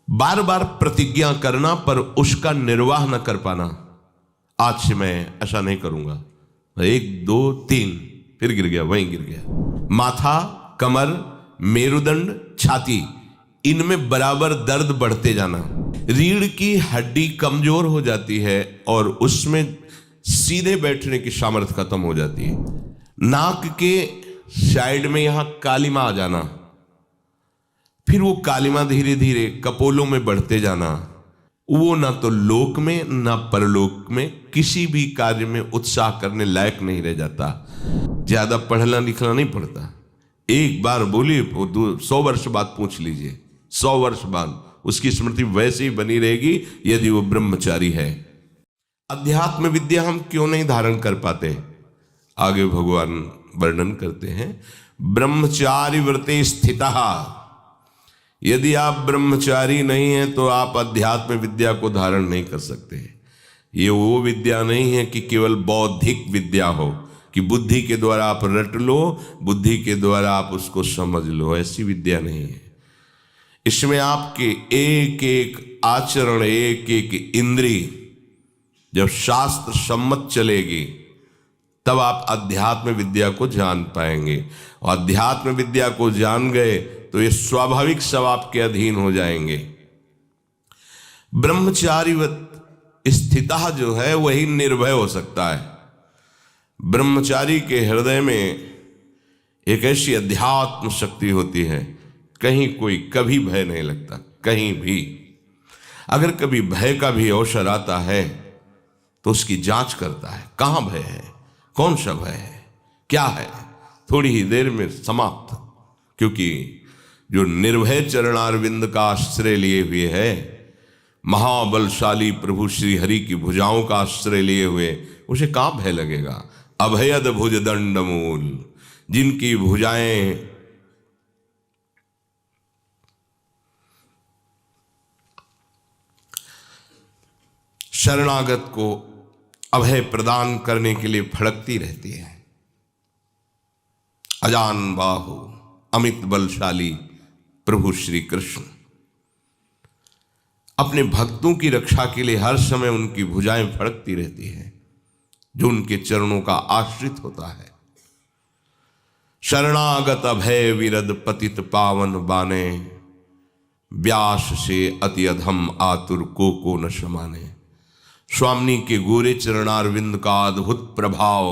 बार बार प्रतिज्ञा करना पर उसका निर्वाह न कर पाना। आज से मैं ऐसा नहीं करूंगा, 1 2 3 फिर गिर गया, वहीं गिर गया। माथा, कमर, मेरुदंड, छाती, इनमें बराबर दर्द बढ़ते जाना। रीढ़ की हड्डी कमजोर हो जाती है और उसमें सीधे बैठने की सामर्थ्य खत्म हो जाती है। नाक के साइड में यहां कालिमा आ जाना, फिर वो कालिमा धीरे धीरे कपोलों में बढ़ते जाना। वो ना तो लोक में ना परलोक में किसी भी कार्य में उत्साह करने लायक नहीं रह जाता। ज्यादा पढ़ना लिखना नहीं पड़ता। एक बार बोलिए, 100 वर्ष बाद पूछ लीजिए, 100 वर्ष बाद उसकी स्मृति वैसे ही बनी रहेगी यदि वो ब्रह्मचारी है। अध्यात्म विद्या हम क्यों नहीं धारण कर पाते? आगे भगवान वर्णन करते हैं, ब्रह्मचारी व्रते स्थितः। यदि आप ब्रह्मचारी नहीं हैं तो आप अध्यात्म विद्या को धारण नहीं कर सकते। ये वो विद्या नहीं है कि केवल बौद्धिक विद्या हो, कि बुद्धि के द्वारा आप रट लो, बुद्धि के द्वारा आप उसको समझ लो। ऐसी विद्या नहीं है। इसमें आपके एक एक आचरण, एक एक इंद्रिय जब शास्त्र सम्मत चलेगी तब आप अध्यात्म विद्या को जान पाएंगे। और अध्यात्म विद्या को जान गए तो ये स्वाभाविक सब आपके अधीन हो जाएंगे। ब्रह्मचारीवत स्थितः जो है वही निर्भय हो सकता है। ब्रह्मचारी के हृदय में एक ऐसी अध्यात्म शक्ति होती है, कहीं कोई कभी भय नहीं लगता, कहीं भी। अगर कभी भय का भी अवसर आता है तो उसकी जांच करता है, कहां भय है, कौन सा भय है, क्या है, थोड़ी ही देर में समाप्त। क्योंकि जो निर्भय चरणारविंद का आश्रय लिए हुए है, महाबलशाली प्रभु श्री हरि की भुजाओं का आश्रय लिए हुए, उसे कहां भय लगेगा। अभयद भुज दंड मूल, जिनकी भुजाएं शरणागत को अभय प्रदान करने के लिए फड़कती रहती है। अजान बाहु अमित बलशाली प्रभु श्री कृष्ण अपने भक्तों की रक्षा के लिए हर समय उनकी भुजाएं फड़कती रहती है जो उनके चरणों का आश्रित होता है। शरणागत अभय विरद पतित पावन बाने, व्यास से अति अधम आतुर को न समाने। स्वामी के गोरे चरणारविंद का अद्भुत प्रभाव,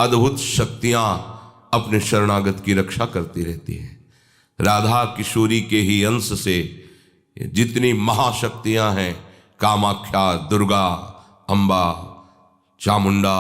अद्भुत शक्तियां अपने शरणागत की रक्षा करती रहती है। राधा किशोरी के ही अंश से जितनी महाशक्तियां हैं, कामाख्या, दुर्गा, अंबा, चामुंडा,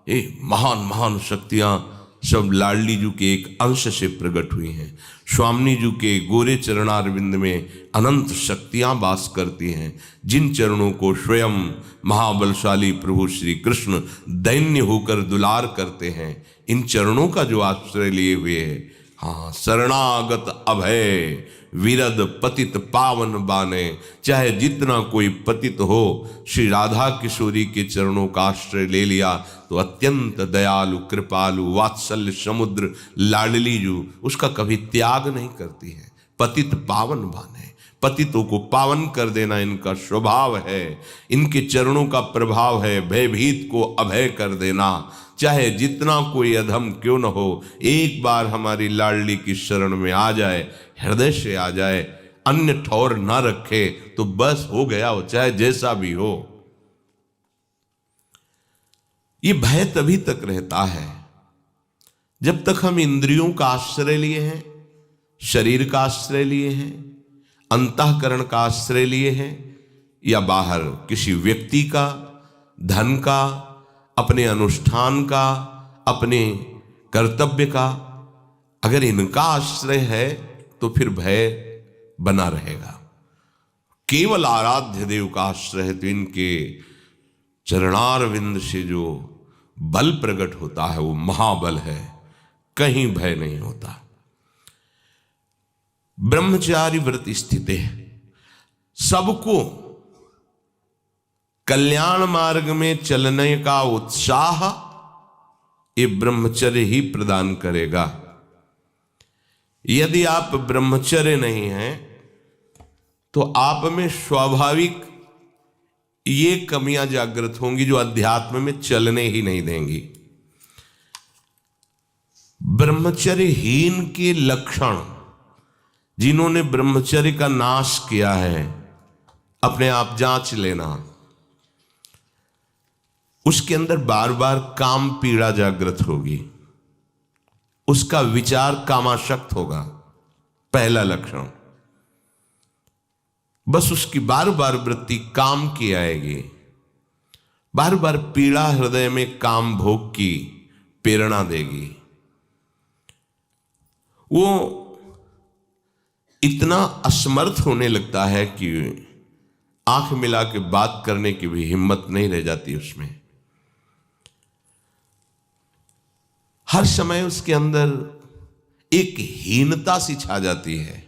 ये महान महान शक्तियां सब लाडली जी के एक अंश से प्रकट हुई हैं। स्वामी जी के गोरे चरणारविंद में अनंत शक्तियां वास करती हैं, जिन चरणों को स्वयं महाबलशाली प्रभु श्री कृष्ण दैन्य होकर दुलार करते हैं। इन चरणों का जो आश्रय लिए हुए है, हाँ, शरणागत अभय विरद पतित पावन बाने। चाहे जितना कोई पतित हो, श्री राधा किशोरी के चरणों का आश्रय ले लिया तो अत्यंत दयालु, कृपालु, वात्सल्य समुद्र लाडली जो उसका कभी त्याग नहीं करती है। पतित पावन बाने, पतितों को पावन कर देना इनका स्वभाव है, इनके चरणों का प्रभाव है। भयभीत को अभय कर देना, चाहे जितना कोई अधम क्यों न हो, एक बार हमारी लाडली की शरण में आ जाए, हृदय से आ जाए, अन्य ठौर ना रखे तो बस हो गया, हो चाहे जैसा भी हो। ये भय तभी तक रहता है जब तक हम इंद्रियों का आश्रय लिए हैं, शरीर का आश्रय लिए हैं, अंतःकरण का आश्रय लिए हैं, या बाहर किसी व्यक्ति का, धन का, अपने अनुष्ठान का, अपने कर्तव्य का। अगर इनका आश्रय है तो फिर भय बना रहेगा। केवल आराध्य देव का आश्रय है तो इनके चरणारविंद से जो बल प्रकट होता है वो महाबल है, कहीं भय नहीं होता। ब्रह्मचारी व्रत स्थित है, सबको कल्याण मार्ग में चलने का उत्साह ये ब्रह्मचर्य ही प्रदान करेगा। यदि आप ब्रह्मचर्य नहीं हैं तो आप में स्वाभाविक ये कमियां जागृत होंगी जो अध्यात्म में चलने ही नहीं देंगी। ब्रह्मचर्यहीन के लक्षण, जिन्होंने ब्रह्मचर्य का नाश किया है, अपने आप जांच लेना। उसके अंदर बार बार काम पीड़ा जागृत होगी, उसका विचार कामाशक्त होगा, पहला लक्षण। बस उसकी बार बार वृत्ति काम की आएगी, बार बार पीड़ा हृदय में काम भोग की प्रेरणा देगी। वो इतना असमर्थ होने लगता है कि आंख मिला के बात करने की भी हिम्मत नहीं रह जाती उसमें। हर समय उसके अंदर एक हीनता सी छा जाती है।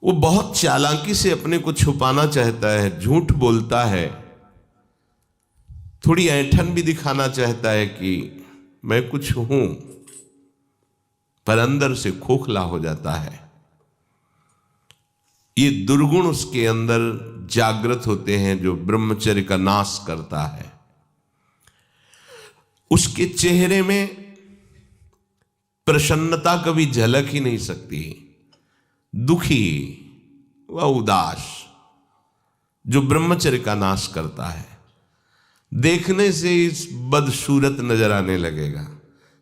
वो बहुत चालाकी से अपने को छुपाना चाहता है, झूठ बोलता है, थोड़ी ऐंठन भी दिखाना चाहता है कि मैं कुछ हूं, पर अंदर से खोखला हो जाता है। ये दुर्गुण उसके अंदर जागृत होते हैं जो ब्रह्मचर्य का नाश करता है। उसके चेहरे में प्रसन्नता कभी झलक ही नहीं सकती, दुखी व उदास, जो ब्रह्मचर्य का नाश करता है। देखने से इस बदसूरत नजर आने लगेगा,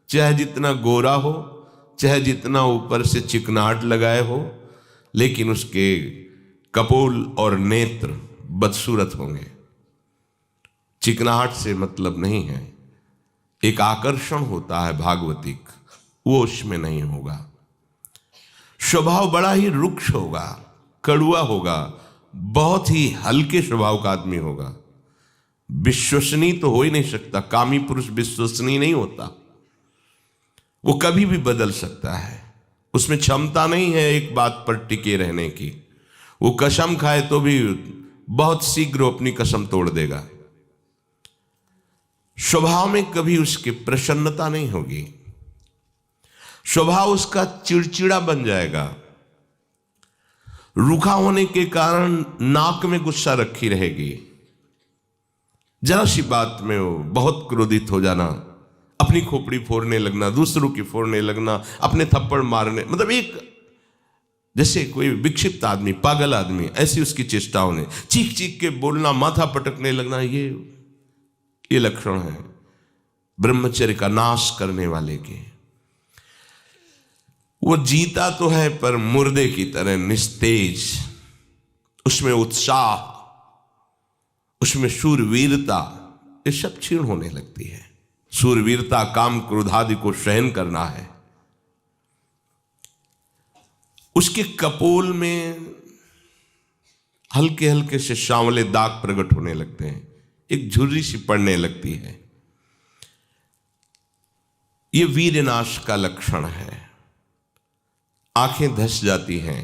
चाहे जितना गोरा हो, चाहे जितना ऊपर से चिकनाहट लगाए हो, लेकिन उसके कपोल और नेत्र बदसूरत होंगे। चिकनाहट से मतलब नहीं है, एक आकर्षण होता है भागवतिक, वो उसमें नहीं होगा। स्वभाव बड़ा ही रुक्ष होगा, कड़ुआ होगा, बहुत ही हल्के स्वभाव का आदमी होगा। विश्वसनीय तो हो ही नहीं सकता, कामी पुरुष विश्वसनीय नहीं होता। वो कभी भी बदल सकता है, उसमें क्षमता नहीं है एक बात पर टिके रहने की। वो कसम खाए तो भी बहुत शीघ्र अपनी कसम तोड़ देगा। स्वभाव में कभी उसकी प्रसन्नता नहीं होगी, स्वभाव उसका चिड़चिड़ा बन जाएगा। रूखा होने के कारण नाक में गुस्सा रखी रहेगी, जरा सी बात में वो बहुत क्रोधित हो जाना, अपनी खोपड़ी फोड़ने लगना, दूसरों की फोड़ने लगना, अपने थप्पड़ मारने, मतलब एक जैसे कोई विक्षिप्त आदमी, पागल आदमी, ऐसी उसकी चेष्टाओं ने चीख चीख के बोलना, माथा पटकने लगना, ये लक्षण है ब्रह्मचर्य का नाश करने वाले के। वो जीता तो है पर मुर्दे की तरह निस्तेज, उसमें उत्साह, उसमें शूरवीरता, ये सब क्षीण होने लगती है। शूरवीरता काम क्रोधादि को सहन करना है। उसके कपोल में हल्के हल्के से सांवले दाग प्रकट होने लगते हैं, एक झुर्री सी पड़ने लगती है। ये वीरनाश का लक्षण है। आंखें धस जाती हैं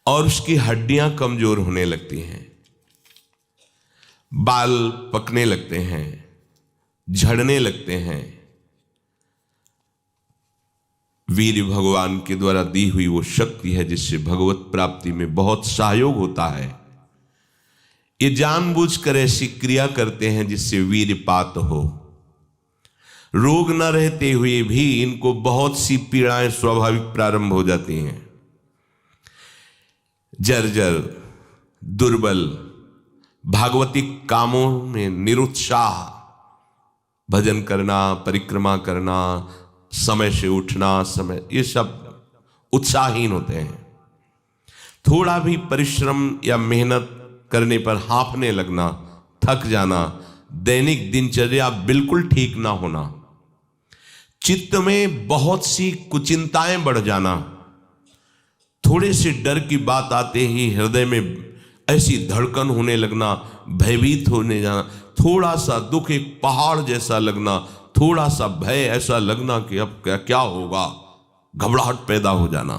और उसकी हड्डियां कमजोर होने लगती हैं, बाल पकने लगते हैं, झड़ने लगते हैं। वीर भगवान के द्वारा दी हुई वो शक्ति है जिससे भगवत प्राप्ति में बहुत सहयोग होता है। ये जानबूझकर ऐसी क्रिया करते हैं जिससे वीरपात हो। रोग न रहते हुए भी इनको बहुत सी पीड़ाएं स्वाभाविक प्रारंभ हो जाती हैं। जर्जर, दुर्बल, भागवतिक कामों में निरुत्साह, भजन करना, परिक्रमा करना, समय से उठना, समय, ये सब उत्साहहीन होते हैं। थोड़ा भी परिश्रम या मेहनत करने पर हांफने लगना, थक जाना, दैनिक दिनचर्या बिल्कुल ठीक ना होना, चित्त में बहुत सी कुचिंताएं बढ़ जाना, थोड़े से डर की बात आते ही हृदय में ऐसी धड़कन होने लगना, भयभीत होने जाना, थोड़ा सा दुख एक पहाड़ जैसा लगना, थोड़ा सा भय ऐसा लगना कि अब क्या होगा, घबराहट पैदा हो जाना,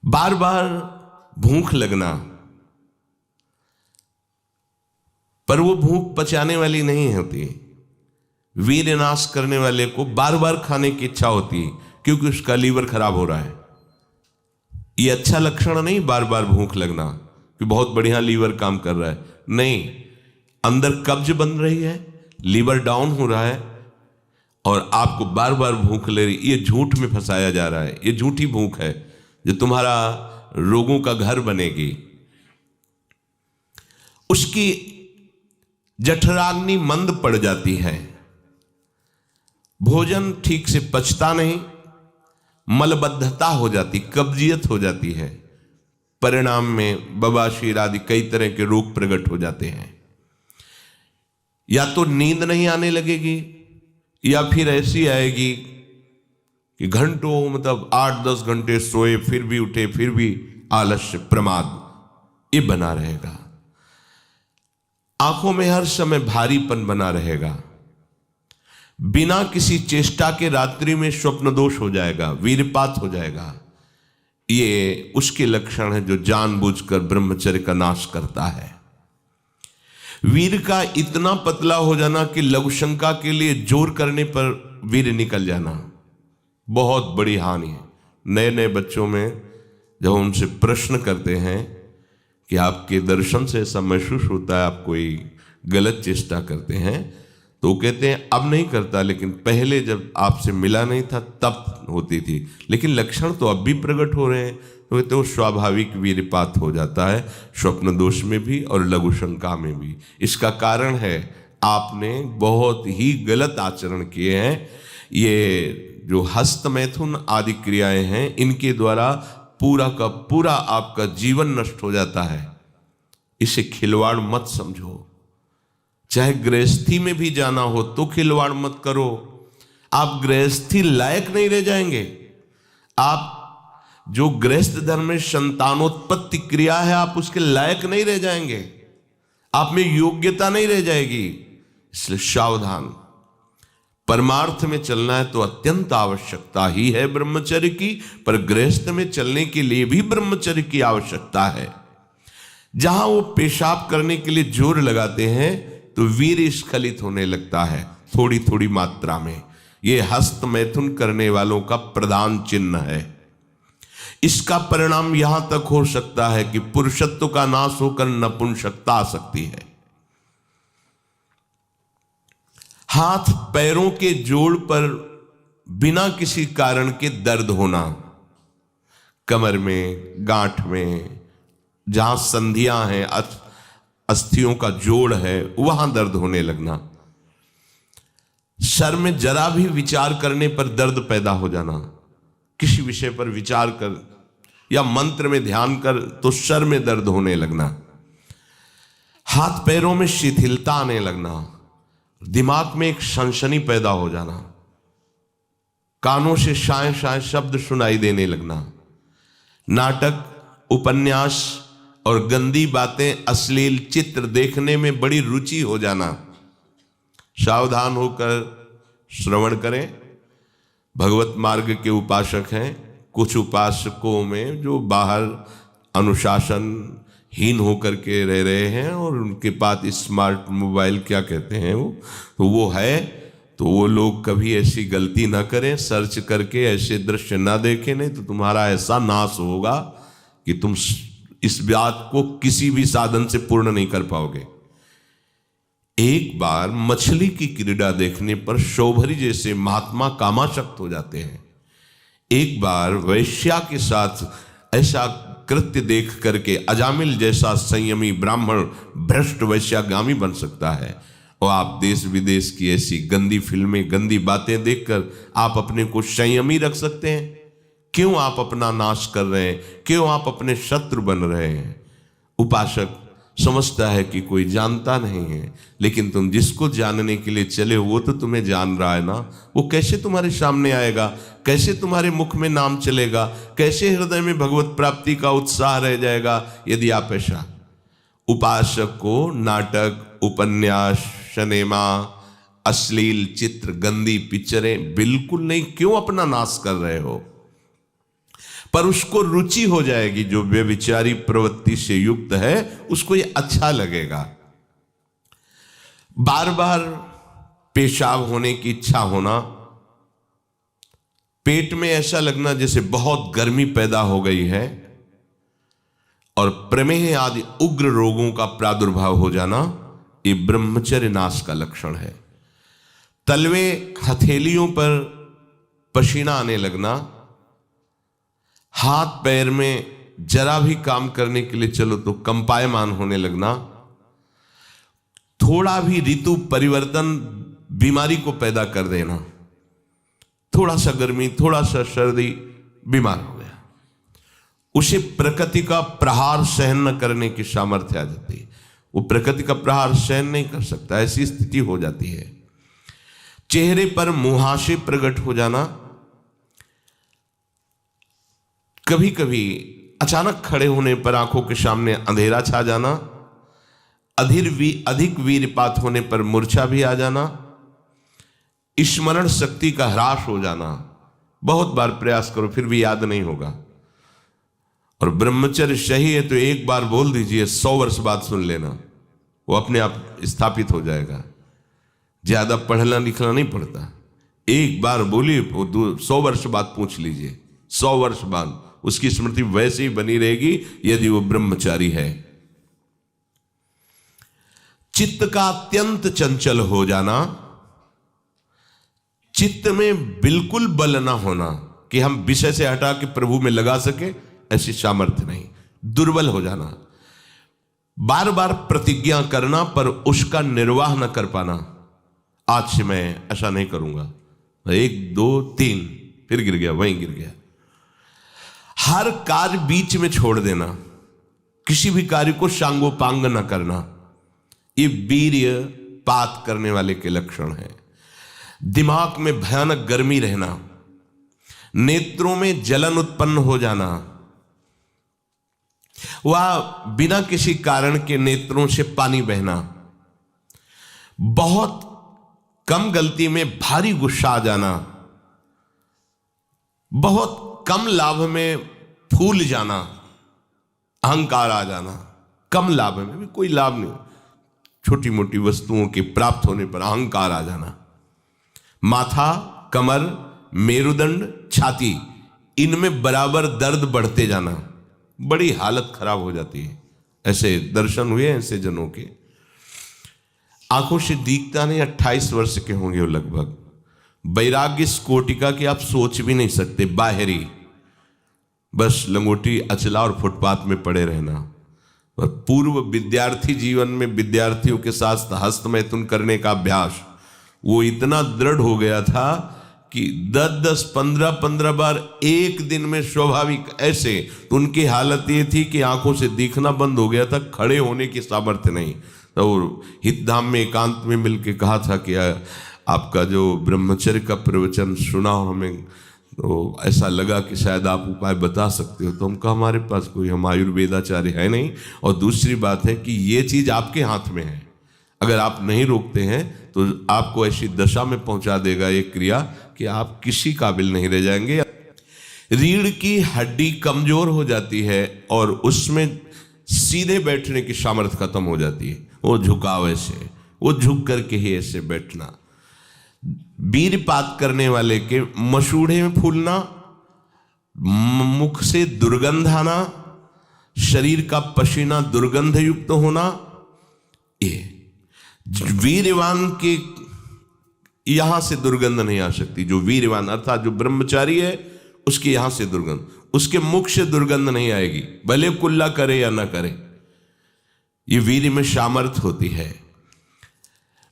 बार बार भूख लगना, पर वो भूख पचाने वाली नहीं होती। वीरनाश करने वाले को बार बार खाने की इच्छा होती है क्योंकि उसका लीवर खराब हो रहा है, ये अच्छा लक्षण नहीं बार बार भूख लगना कि बहुत बढ़िया लीवर काम कर रहा है, नहीं, अंदर कब्ज बन रही है, लीवर डाउन हो रहा है और आपको बार बार भूख ले रही, ये झूठ में फंसाया जा रहा है। ये झूठी भूख है जो तुम्हारा रोगों का घर बनेगी। उसकी जठराग्नि मंद पड़ जाती है, भोजन ठीक से पचता नहीं, मलबद्धता हो जाती, कब्जियत हो जाती है, परिणाम में बवासीर आदि कई तरह के रोग प्रकट हो जाते हैं। या तो नींद नहीं आने लगेगी या फिर ऐसी आएगी कि घंटों मतलब 8-10 घंटे सोए फिर भी उठे फिर भी आलस्य प्रमाद ये बना रहेगा। आंखों में हर समय भारीपन बना रहेगा, बिना किसी चेष्टा के रात्रि में स्वप्न दोष हो जाएगा, वीरपात हो जाएगा। ये उसके लक्षण है जो जानबूझकर ब्रह्मचर्य का नाश करता है। वीर का इतना पतला हो जाना कि लघुशंका के लिए जोर करने पर वीर निकल जाना बहुत बड़ी हानि है। नए नए बच्चों में जब उनसे प्रश्न करते हैं कि आपके दर्शन से ऐसा महसूस होता है आप कोई गलत चेष्टा करते हैं, तो कहते हैं अब नहीं करता, लेकिन पहले जब आपसे मिला नहीं था तब होती थी, लेकिन लक्षण तो अब भी प्रकट हो रहे हैं। तो कहते हैं वो स्वाभाविक वीरपात हो जाता है, स्वप्न दोष में भी और लघु शंका में भी। इसका कारण है आपने बहुत ही गलत आचरण किए हैं। ये जो हस्त मैथुन आदि क्रियाएं हैं इनके द्वारा पूरा का पूरा आपका जीवन नष्ट हो जाता है। इसे खिलवाड़ मत समझो। चाहे गृहस्थी में भी जाना हो तो खिलवाड़ मत करो। आप गृहस्थी लायक नहीं रह जाएंगे। आप जो गृहस्थ धर्म में संतानोत्पत्ति क्रिया है आप उसके लायक नहीं रह जाएंगे, आप में योग्यता नहीं रह जाएगी। इसलिए सावधान। परमार्थ में चलना है तो अत्यंत आवश्यकता ही है ब्रह्मचर्य की, पर गृहस्थ में चलने के लिए भी ब्रह्मचर्य की आवश्यकता है। जहां वो पेशाब करने के लिए जोर लगाते हैं तो वीर स्खलित होने लगता है थोड़ी थोड़ी मात्रा में। ये हस्त मैथुन करने वालों का प्रधान चिन्ह है। इसका परिणाम यहां तक हो सकता है कि पुरुषत्व का नाश होकर नपुंसकता आ सकती है। हाथ पैरों के जोड़ पर बिना किसी कारण के दर्द होना, कमर में, गांठ में, जहां संधियां हैं, अस्थियों का जोड़ है, वहां दर्द होने लगना, सर में जरा भी विचार करने पर दर्द पैदा हो जाना, किसी विषय पर विचार कर या मंत्र में ध्यान कर तो सर में दर्द होने लगना, हाथ पैरों में शिथिलता आने लगना, दिमाग में एक सनसनी पैदा हो जाना, कानों से शाय शाय शब्द सुनाई देने लगना, नाटक, उपन्यास और गंदी बातें, अश्लील चित्र देखने में बड़ी रुचि हो जाना। सावधान होकर श्रवण करें। भगवत मार्ग के उपासक हैं, कुछ उपासकों में जो बाहर अनुशासनहीन होकर के रह रहे हैं और उनके पास स्मार्ट मोबाइल क्या कहते हैं वो है, तो वो लोग कभी ऐसी गलती ना करें, सर्च करके ऐसे दृश्य ना देखें, नहीं तो तुम्हारा ऐसा नाश होगा कि तुम इस बात को किसी भी साधन से पूर्ण नहीं कर पाओगे। एक बार मछली की क्रीड़ा देखने पर शौभरी जैसे महात्मा कामाशक्त हो जाते हैं। एक बार वैश्या के साथ ऐसा कृत्य देख करके अजामिल जैसा संयमी ब्राह्मण भ्रष्ट वैश्यागामी बन सकता है। और आप देश विदेश की ऐसी गंदी फिल्में, गंदी बातें देखकर आप अपने को संयमी रख सकते हैं? क्यों आप अपना नाश कर रहे हैं? क्यों आप अपने शत्रु बन रहे हैं? उपासक समझता है कि कोई जानता नहीं है, लेकिन तुम जिसको जानने के लिए चले हो वो तो तुम्हें जान रहा है ना। वो कैसे तुम्हारे सामने आएगा? कैसे तुम्हारे मुख में नाम चलेगा? कैसे हृदय में भगवत प्राप्ति का उत्साह रह जाएगा यदि आप ऐसा? उपासक को नाटक, उपन्यास, सिनेमा, अश्लील चित्र, गंदी पिक्चरें बिल्कुल नहीं। क्यों अपना नाश कर रहे हो? पर उसको रुचि हो जाएगी, जो व्यभिचारी प्रवृत्ति से युक्त है उसको ये अच्छा लगेगा। बार बार पेशाब होने की इच्छा होना, पेट में ऐसा लगना जैसे बहुत गर्मी पैदा हो गई है, और प्रमेह आदि उग्र रोगों का प्रादुर्भाव हो जाना, ये ब्रह्मचर्य नाश का लक्षण है। तलवे हथेलियों पर पसीना आने लगना, हाथ पैर में जरा भी काम करने के लिए चलो तो कंपायमान होने लगना, थोड़ा भी ऋतु परिवर्तन बीमारी को पैदा कर देना, थोड़ा सा गर्मी थोड़ा सा सर्दी, बीमार हो गया, उसे प्रकृति का प्रहार सहन न करने की सामर्थ्य आ जाती है। वो प्रकृति का प्रहार सहन नहीं कर सकता, ऐसी स्थिति हो जाती है। चेहरे पर मुहासे प्रकट हो जाना, कभी कभी अचानक खड़े होने पर आंखों के सामने अंधेरा छा जाना, अधिक वीरपात होने पर मूर्छा भी आ जाना, स्मरण शक्ति का ह्रास हो जाना, बहुत बार प्रयास करो फिर भी याद नहीं होगा। और ब्रह्मचर्य सही है तो एक बार बोल दीजिए, 100 वर्ष बाद सुन लेना, वो अपने आप स्थापित हो जाएगा। ज्यादा पढ़ना लिखना नहीं पड़ता, एक बार बोलिए, 100 वर्ष बाद पूछ लीजिए, 100 वर्ष बाद उसकी स्मृति वैसे ही बनी रहेगी यदि वो ब्रह्मचारी है। चित्त का अत्यंत चंचल हो जाना, चित्त में बिल्कुल बल ना होना कि हम विषय से हटा के प्रभु में लगा सके, ऐसी सामर्थ्य नहीं, दुर्बल हो जाना, बार बार प्रतिज्ञा करना पर उसका निर्वाह न कर पाना। आज से मैं ऐसा नहीं करूंगा, 1 2 3 फिर गिर गया, वहीं गिर गया। हर कार्य बीच में छोड़ देना, किसी भी कार्य को सांगोपांग न करना, ये वीर्य पात करने वाले के लक्षण है। दिमाग में भयानक गर्मी रहना, नेत्रों में जलन उत्पन्न हो जाना, वह बिना किसी कारण के नेत्रों से पानी बहना, बहुत कम गलती में भारी गुस्सा आ जाना, बहुत कम लाभ में फूल जाना, अहंकार आ जाना, कम लाभ में भी कोई लाभ नहीं, छोटी मोटी वस्तुओं के प्राप्त होने पर अहंकार आ जाना। माथा, कमर, मेरुदंड, छाती, इनमें बराबर दर्द बढ़ते जाना, बड़ी हालत खराब हो जाती है। ऐसे दर्शन हुए ऐसे जनों के, आंखों से दिखता नहीं, 28 वर्ष के होंगे वो लगभग, वैराग्य इस कोटि का कि आप सोच भी नहीं सकते, बाहरी बस लंगोटी अचला और फुटपाथ में पड़े रहना। और पूर्व विद्यार्थी जीवन में विद्यार्थियों के साथ हस्त मैथुन करने का अभ्यास वो इतना दृढ़ हो गया था कि 10-10, 15-15 बार एक दिन में स्वाभाविक ऐसे, तो उनकी हालत ये थी कि आंखों से दिखना बंद हो गया था, खड़े होने की सामर्थ्य नहीं। तो हितधाम में एकांत में मिलके कहा था कि आपका जो ब्रह्मचर्य का प्रवचन सुना और हमें तो ऐसा लगा कि शायद आप उपाय बता सकते हो। तो हम कहा हमारे पास कोई, हम आयुर्वेदाचार्य है नहीं, और दूसरी बात है कि ये चीज़ आपके हाथ में है, अगर आप नहीं रोकते हैं तो आपको ऐसी दशा में पहुंचा देगा ये क्रिया कि आप किसी काबिल नहीं रह जाएंगे। रीढ़ की हड्डी कमजोर हो जाती है और उसमें सीधे बैठने की सामर्थ्य खत्म हो जाती है, वो झुकाव ऐसे, वो झुक करके ही ऐसे बैठना। वीरपात करने वाले के मसूड़े में फूलना, मुख से दुर्गंध आना, शरीर का पसीना दुर्गंध युक्त होना, ये वीरवान के यहां से दुर्गंध नहीं आ सकती। जो वीरवान अर्थात जो ब्रह्मचारी है उसके यहां से दुर्गंध, उसके मुख से दुर्गंध नहीं आएगी, भले कुल्ला करे या ना करे, ये वीर में सामर्थ्य होती है।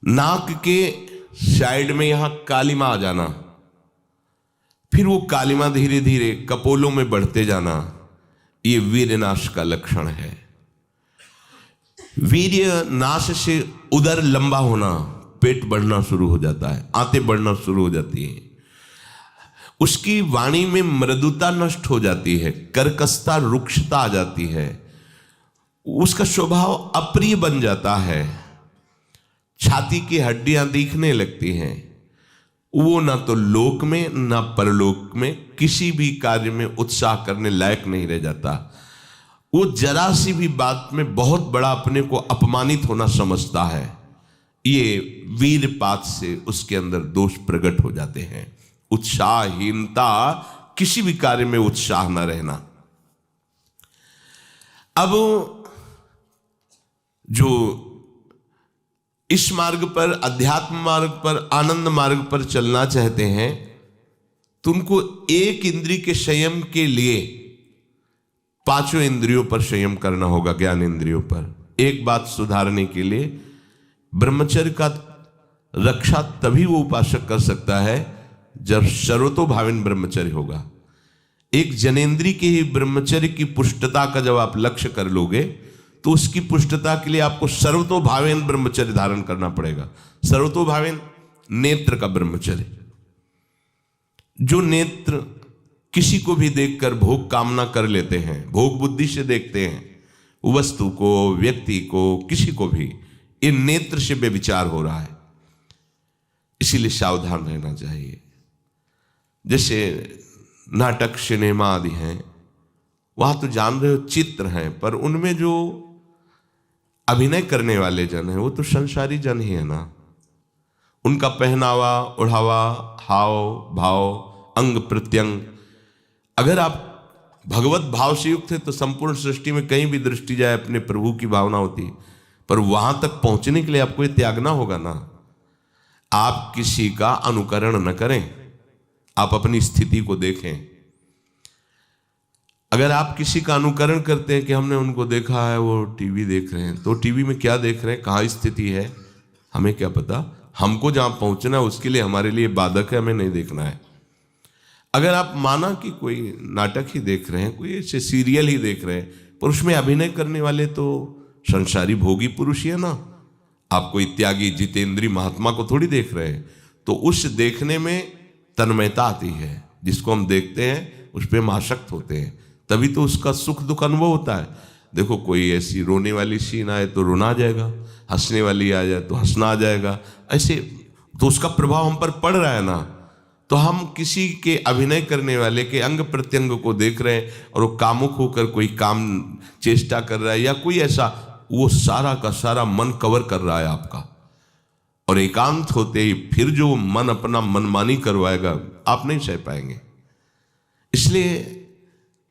नाक के साइड में यहां कालिमा आ जाना, फिर वो कालिमा धीरे धीरे कपोलों में बढ़ते जाना, ये वीर नाश का लक्षण है। वीर्य नाश से उदर लंबा होना, पेट बढ़ना शुरू हो जाता है, आंतें बढ़ना शुरू हो जाती हैं, उसकी वाणी में मृदुता नष्ट हो जाती है, कर्कशता रुक्षता आ जाती है, उसका स्वभाव अप्रिय बन जाता है, छाती की हड्डियां दिखने लगती हैं, वो ना तो लोक में ना परलोक में किसी भी कार्य में उत्साह करने लायक नहीं रह जाता। वो जरा सी भी बात में बहुत बड़ा अपने को अपमानित होना समझता है। ये वीरपात से उसके अंदर दोष प्रकट हो जाते हैं। उत्साहहीनता, किसी भी कार्य में उत्साह न रहना। अब जो इस मार्ग पर, अध्यात्म मार्ग पर, आनंद मार्ग पर चलना चाहते हैं, तो उनको एक इंद्रिय के संयम के लिए पांचों इंद्रियों पर संयम करना होगा, ज्ञान इंद्रियों पर। एक बात सुधारने के लिए, ब्रह्मचर्य का रक्षा तभी वो उपासक कर सकता है जब सर्वतोभावेन ब्रह्मचर्य होगा। एक जनेन्द्रीय के ही ब्रह्मचर्य की पुष्टता का जब आप लक्ष्य कर लोगे, तो उसकी पुष्टता के लिए आपको सर्वतोभावेन ब्रह्मचर्य धारण करना पड़ेगा। सर्वतोभावेन नेत्र का ब्रह्मचर्य, जो नेत्र किसी को भी देखकर भोग कामना कर लेते हैं, भोग बुद्धि से देखते हैं वस्तु को, व्यक्ति को, किसी को भी, ये नेत्र से व्यभिचार हो रहा है। इसीलिए सावधान रहना चाहिए। जैसे नाटक, सिनेमा आदि हैं, वहां तो जान रहे हो चित्र हैं, पर उनमें जो अभिनय करने वाले जन हैं वो तो संसारी जन ही है ना। उनका पहनावा, ओढ़ावा, हाव भाव, अंग प्रत्यंग, अगर आप भगवत भाव से युक्त है तो संपूर्ण सृष्टि में कहीं भी दृष्टि जाए अपने प्रभु की भावना होती है। पर वहां तक पहुंचने के लिए आपको ये त्यागना होगा ना। आप किसी का अनुकरण न करें, आप अपनी स्थिति को देखें। अगर आप किसी का अनुकरण करते हैं कि हमने उनको देखा है, वो टीवी देख रहे हैं, तो टीवी में क्या देख रहे हैं, कहाँ स्थिति है, हमें क्या पता। हमको जहां पहुंचना है उसके लिए हमारे लिए बाधक है, हमें नहीं देखना है। अगर आप माना कि कोई नाटक ही देख रहे हैं, कोई ऐसे सीरियल ही देख रहे हैं, पर उसमें अभिनय करने वाले तो संसारी भोगी पुरुष ही है ना। आप कोई त्यागी जितेंद्रीय महात्मा को थोड़ी देख रहे हैं। तो उस देखने में तन्मयता आती है, जिसको हम देखते हैं उस पर हम आसक्त होते हैं, तभी तो उसका सुख दुख अनुभव होता है। देखो कोई ऐसी रोने वाली सीन आए तो रोना आ जाएगा, हंसने वाली आ जाए तो हंसना आ जाएगा, ऐसे तो उसका प्रभाव हम पर पड़ रहा है ना। तो हम किसी के अभिनय करने वाले के अंग प्रत्यंग को देख रहे हैं और वो कामुक होकर कोई काम चेष्टा कर रहा है या कोई ऐसा, वो सारा का सारा मन कवर कर रहा है आपका। और एकांत होते ही फिर जो मन अपना मनमानी करवाएगा, आप नहीं सह पाएंगे। इसलिए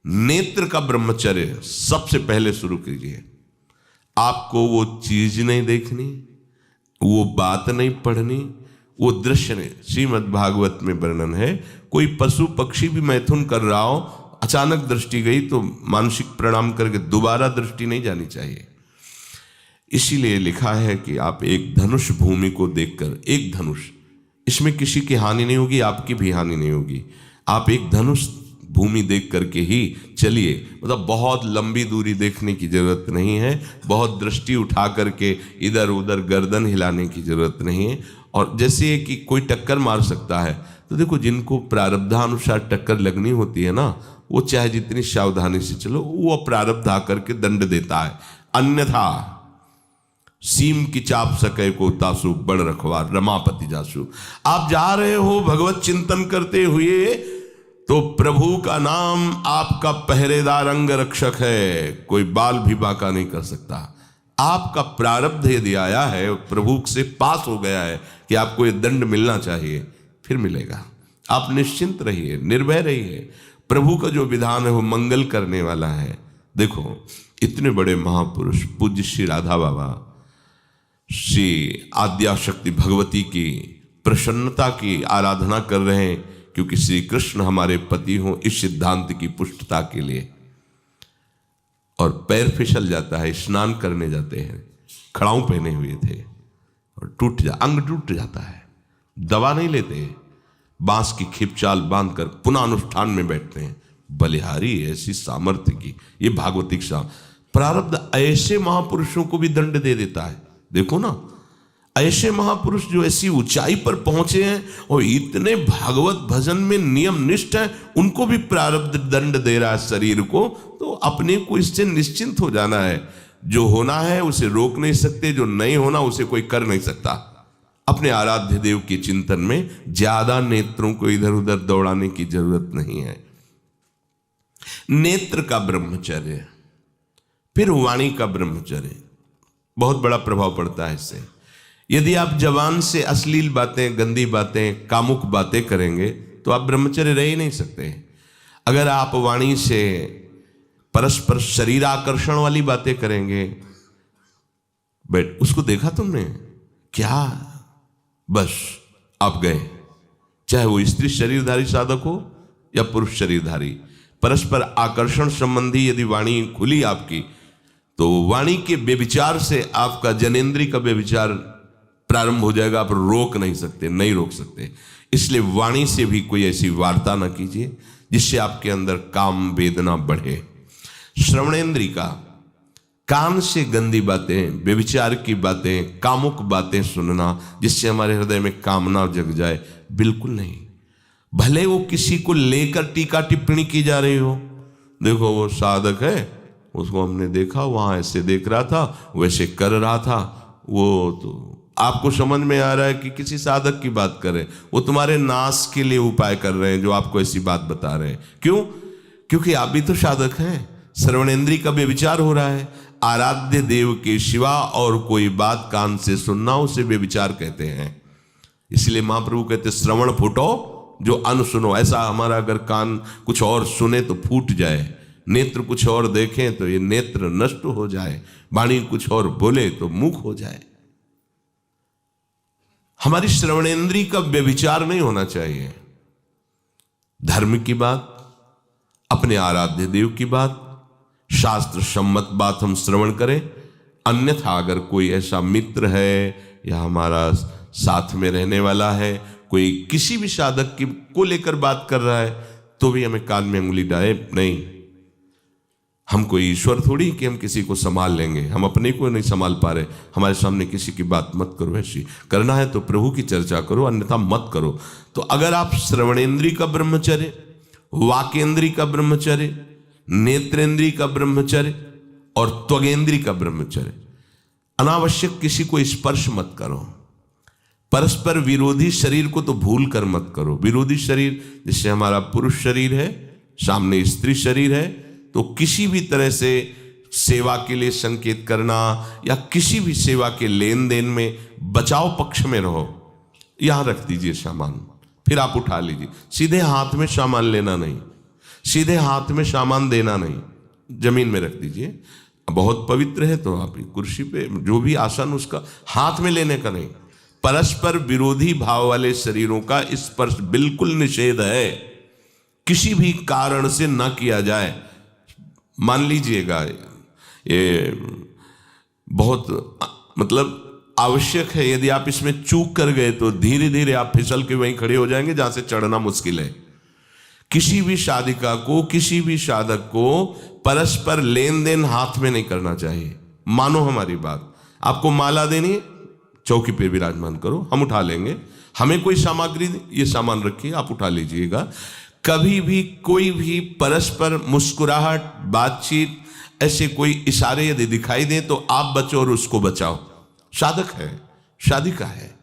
नेत्र का ब्रह्मचर्य सबसे पहले शुरू कीजिए। आपको वो चीज नहीं देखनी, वो बात नहीं पढ़नी, वो दृश्य नहीं। श्रीमद् भागवत में वर्णन है, कोई पशु पक्षी भी मैथुन कर रहा हो, अचानक दृष्टि गई तो मानसिक प्रणाम करके दोबारा दृष्टि नहीं जानी चाहिए। इसीलिए लिखा है कि आप एक धनुष भूमि को देखकर, एक धनुष, इसमें किसी की हानि नहीं होगी, आपकी भी हानि नहीं होगी। आप एक धनुष भूमि देख करके ही चलिए। मतलब बहुत लंबी दूरी देखने की जरूरत नहीं है, बहुत दृष्टि उठा करके इधर उधर गर्दन हिलाने की जरूरत नहीं है। और जैसे कि कोई टक्कर मार सकता है, तो देखो जिनको प्रारब्धानुसार टक्कर लगनी होती है ना, वो चाहे जितनी सावधानी से चलो, वो प्रारब्ध आकर के दंड देता है। अन्यथा सीम की चाप सके को तासु, बड़ रखवार रमापति जासु। आप जा रहे हो भगवत चिंतन करते हुए, तो प्रभु का नाम आपका पहरेदार अंग रक्षक है, कोई बाल भी बांका नहीं कर सकता। आपका प्रारब्ध यदि आया है, प्रभु से पास हो गया है कि आपको ये दंड मिलना चाहिए, फिर मिलेगा। आप निश्चिंत रहिए, निर्भय रहिए। प्रभु का जो विधान है वो मंगल करने वाला है। देखो इतने बड़े महापुरुष पूज्य श्री राधा बाबा, श्री आद्याशक्ति भगवती की प्रसन्नता की आराधना कर रहे हैं, क्योंकि श्री कृष्ण हमारे पति हों, इस सिद्धांत की पुष्टता के लिए। और पैर फिसल जाता है, स्नान करने जाते हैं, खड़ाऊ पहने हुए थे और अंग टूट जाता है, दवा नहीं लेते, बांस की खिपचाल बांधकर पुनः अनुष्ठान में बैठते हैं। बलिहारी ऐसी सामर्थ्य की, ये भागवतिक प्रारब्ध ऐसे महापुरुषों को भी दंड दे देता है। देखो ना, ऐसे महापुरुष जो ऐसी ऊंचाई पर पहुंचे हैं और इतने भागवत भजन में नियम निष्ठ हैं, उनको भी प्रारब्ध दंड दे रहा है शरीर को। तो अपने को इससे निश्चिंत हो जाना है। जो होना है उसे रोक नहीं सकते, जो नहीं होना उसे कोई कर नहीं सकता। अपने आराध्य देव के चिंतन में ज्यादा नेत्रों को इधर उधर दौड़ाने की जरूरत नहीं है। नेत्र का ब्रह्मचर्य, फिर वाणी का ब्रह्मचर्य, बहुत बड़ा प्रभाव पड़ता है इससे। यदि आप जवान से अश्लील बातें, गंदी बातें, कामुक बातें करेंगे तो आप ब्रह्मचर्य रह ही नहीं सकते। अगर आप वाणी से परस्पर शरीर आकर्षण वाली बातें करेंगे। बट उसको देखा तुमने क्या? बस आप गए, चाहे वो स्त्री शरीरधारी साधक हो या पुरुष शरीरधारी। परस्पर आकर्षण संबंधी यदि वाणी खुली आपकी, तो वाणी के व्यभिचार से आपका जनेंद्री का व्यभिचार प्रारंभ हो जाएगा। आप रोक नहीं सकते, नहीं रोक सकते। इसलिए वाणी से भी कोई ऐसी वार्ता ना कीजिए जिससे आपके अंदर काम वेदना बढ़े। श्रवणेंद्री का, कान से गंदी बातें, व्यभिचार की बातें, कामुक बातें सुनना जिससे हमारे हृदय में कामना जग जाए, बिल्कुल नहीं। भले वो किसी को लेकर टीका टिप्पणी की जा रही हो, देखो वो साधक है, उसको हमने देखा वहां ऐसे देख रहा था, वैसे कर रहा था, वो तो आपको समझ में आ रहा है कि किसी साधक की बात कर रहे हैं, वो तुम्हारे नाश के लिए उपाय कर रहे हैं जो आपको ऐसी बात बता रहे हैं। क्यों? क्योंकि आप भी तो साधक हैं। श्रवणेंद्री का व्यभिचार हो रहा है। आराध्य देव के सिवा और कोई बात कान से सुनना उसे व्यभिचार कहते हैं। इसलिए महाप्रभु कहते श्रवण फूटो जो अन सुनो। ऐसा हमारा अगर कान कुछ और सुने तो फूट जाए, नेत्र कुछ और देखें तो ये नेत्र नष्ट हो जाए, वाणी कुछ और बोले तो मुख हो जाए। हमारी श्रवणेंद्री का व्यभिचार नहीं होना चाहिए। धर्म की बात, अपने आराध्य देव की बात, शास्त्र सम्मत बात हम श्रवण करें। अन्यथा अगर कोई ऐसा मित्र है या हमारा साथ में रहने वाला है, कोई किसी भी साधक की को लेकर बात कर रहा है, तो भी हमें कान में उंगली डाले नहीं। हम कोई ईश्वर थोड़ी कि हम किसी को संभाल लेंगे, हम अपने को नहीं संभाल पा रहे। हमारे सामने किसी की बात मत करो, ऐसी करना है तो प्रभु की चर्चा करो, अन्यथा मत करो। तो अगर आप श्रवणेंद्री का ब्रह्मचर्य, वाकेंद्री का ब्रह्मचर्य, नेत्रेंद्री का ब्रह्मचर्य और त्वगेंद्री का ब्रह्मचर्य, अनावश्यक किसी को स्पर्श मत करो। परस्पर विरोधी शरीर को तो भूल कर मत करो। विरोधी शरीर जिससे हमारा पुरुष शरीर है, सामने स्त्री शरीर है, तो किसी भी तरह से सेवा के लिए संकेत करना या किसी भी सेवा के लेन देन में बचाव पक्ष में रहो। यहां रख दीजिए सामान, फिर आप उठा लीजिए। सीधे हाथ में सामान लेना नहीं, सीधे हाथ में सामान देना नहीं, जमीन में रख दीजिए। बहुत पवित्र है तो आप कुर्सी पे जो भी आसन उसका हाथ में लेने का नहीं। परस्पर विरोधी भाव वाले शरीरों का स्पर्श बिल्कुल निषेध है, किसी भी कारण से ना किया जाए। मान लीजिएगा ये बहुत मतलब आवश्यक है, यदि आप इसमें चूक कर गए तो धीरे धीरे आप फिसल के वहीं खड़े हो जाएंगे जहां से चढ़ना मुश्किल है। किसी भी साधिका को, किसी भी साधक को परस्पर लेन देन हाथ में नहीं करना चाहिए। मानो हमारी बात, आपको माला देनी है, चौकी पे विराजमान करो, हम उठा लेंगे। हमें कोई सामग्री, ये सामान रखिए, आप उठा लीजिएगा। कभी भी कोई भी परस्पर मुस्कुराहट, बातचीत, ऐसे कोई इशारे यदि दिखाई दे तो आप बचो और उसको बचाओ। साधक है, साधिका है,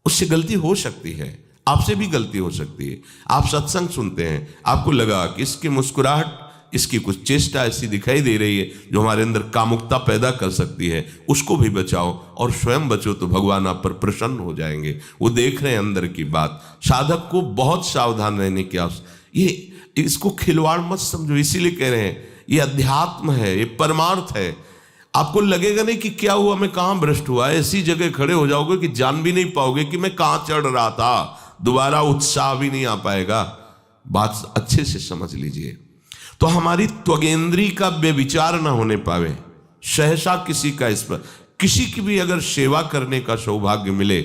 उससे गलती हो सकती है, आपसे भी गलती हो सकती है। आप सत्संग सुनते हैं, आपको लगा कि इसकी मुस्कुराहट, इसकी कुछ चेष्टा ऐसी दिखाई दे रही है जो हमारे अंदर कामुकता पैदा कर सकती है, उसको भी बचाओ और स्वयं बचो, तो भगवान आप पर प्रसन्न हो जाएंगे। वो देख रहे हैं अंदर की बात। साधक को बहुत सावधान रहने की आवश्यकता। ये इसको खिलवाड़ मत समझो, इसीलिए कह रहे हैं ये अध्यात्म है, ये परमार्थ है। आपको लगेगा नहीं कि क्या हुआ, मैं कहां भ्रष्ट हुआ, ऐसी जगह खड़े हो जाओगे कि जान भी नहीं पाओगे कि मैं कहां चढ़ रहा था, दोबारा उत्साह भी नहीं आ पाएगा। बात अच्छे से समझ लीजिए। तो हमारी त्वगेंद्री का व्यभिचार ना होने पावे। सहसा किसी का इस पर, किसी की भी अगर सेवा करने का सौभाग्य मिले,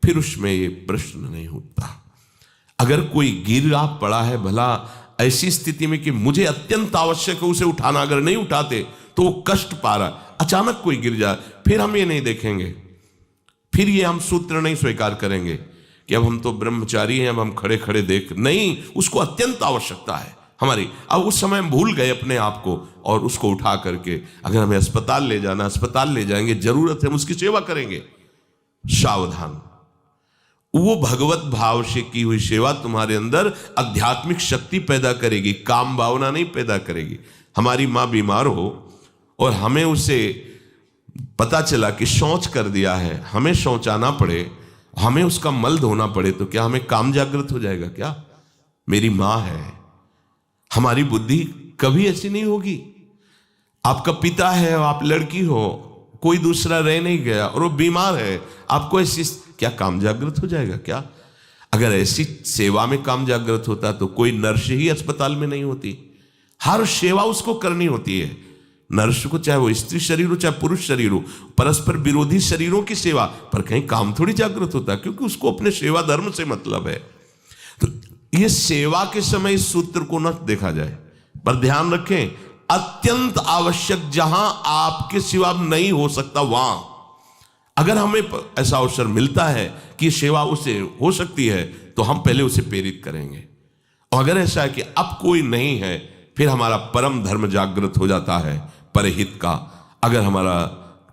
फिर उसमें ये प्रश्न नहीं उठता। अगर कोई गिरा पड़ा है, भला ऐसी स्थिति में कि मुझे अत्यंत आवश्यक है उसे उठाना, अगर नहीं उठाते तो वो कष्ट पा रहा, अचानक कोई गिर जाए, फिर हम ये नहीं देखेंगे, फिर ये हम सूत्र नहीं स्वीकार करेंगे कि अब हम तो ब्रह्मचारी हैं, अब हम खड़े खड़े देख नहीं। उसको अत्यंत आवश्यकता है हमारी। अब उस समय हम भूल गए अपने आप को और उसको उठा करके अगर हमें अस्पताल ले जाना, अस्पताल ले जाएंगे, जरूरत है हम उसकी सेवा करेंगे। सावधान। वो भगवत भाव से की हुई सेवा तुम्हारे अंदर आध्यात्मिक शक्ति पैदा करेगी, काम भावना नहीं पैदा करेगी। हमारी माँ बीमार हो और हमें उसे पता चला कि शौच कर दिया है, हमें शौचाना पड़े, हमें उसका मल धोना पड़े, तो क्या हमें काम जागृत हो जाएगा? क्या मेरी माँ है। हमारी बुद्धि कभी ऐसी नहीं होगी आपका पिता है और आप लड़की हो, कोई दूसरा रह नहीं गया और वो बीमार है, आपको ऐसी क्या काम जागृत हो जाएगा क्या? अगर ऐसी सेवा में काम जागृत होता तो कोई नर्स ही अस्पताल में नहीं होती। हर सेवा उसको करनी होती है, नर्स को, चाहे वो स्त्री शरीर हो चाहे पुरुष शरीर हो, परस्पर विरोधी शरीरों की सेवा, पर कहीं काम थोड़ी जागृत होता, क्योंकि उसको अपने सेवा धर्म से मतलब है। तो ये सेवा के समय इस सूत्र को न देखा जाए, पर ध्यान रखें, अत्यंत आवश्यक जहां आपके सिवा नहीं हो सकता वहां अगर हमें ऐसा अवसर मिलता है कि सेवा उसे हो सकती है तो हम पहले उसे प्रेरित करेंगे। और अगर ऐसा है कि अब कोई नहीं है, फिर हमारा परम धर्म जागृत हो जाता है परहित का। अगर हमारा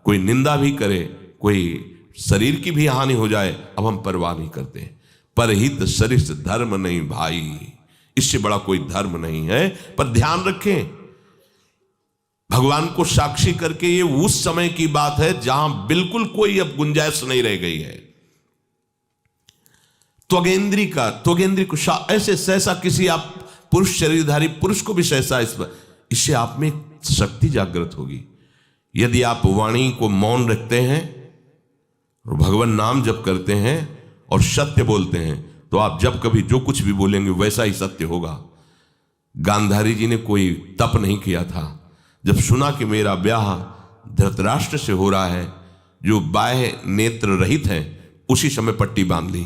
कोई निंदा भी करे, कोई शरीर की भी हानि हो जाए, अब हम परवाह नहीं करते। परहित सरिस धर्म नहीं भाई, इससे बड़ा कोई धर्म नहीं है। पर ध्यान रखें, भगवान को साक्षी करके ये उस समय की बात है जहां बिल्कुल कोई अब गुंजाइश नहीं रह गई है। त्वगेंद्री को ऐसे सहसा किसी आप पुरुष शरीरधारी पुरुष को भी सहसा इससे आप में शक्ति जागृत होगी। यदि आप वाणी को मौन रखते हैं और भगवान नाम जप करते हैं और सत्य बोलते हैं, तो आप जब कभी जो कुछ भी बोलेंगे वैसा ही सत्य होगा। गांधारी जी ने कोई तप नहीं किया था। जब सुना कि मेरा ब्याह धृतराष्ट्र से हो रहा है जो बाह्य नेत्र रहित हैं, उसी समय पट्टी बांध ली